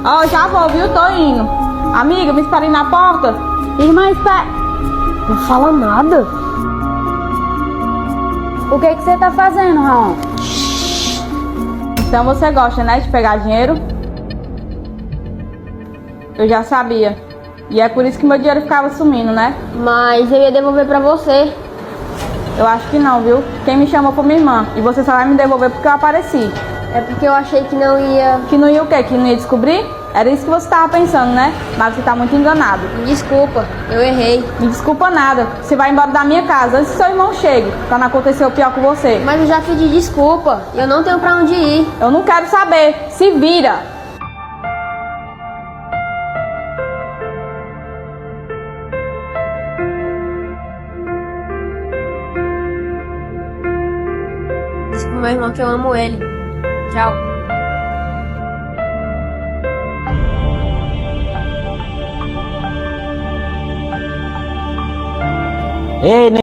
Ó, já vou, viu? Tô indo. Amiga, me espere na porta. Irmã, espera. Não fala nada. O que você tá fazendo, Raon? Então você gosta, né, de pegar dinheiro? Eu já sabia. E é por isso que meu dinheiro ficava sumindo, né? Mas eu ia devolver pra você. Eu acho que não, viu? Quem me chamou foi minha irmã. E você só vai me devolver porque eu apareci. É porque eu achei que não ia... Que não ia o quê? Que não ia descobrir? Era isso que você tava pensando, né? Mas você tá muito enganado. Me desculpa, eu errei. Me desculpa nada. Você vai embora da minha casa antes que seu irmão chegue, pra não acontecer o pior com você. Mas eu já pedi desculpa. Eu não tenho pra onde ir. Eu não quero saber. Se vira. Disse pro meu irmão que eu amo ele. Tchau. Ei,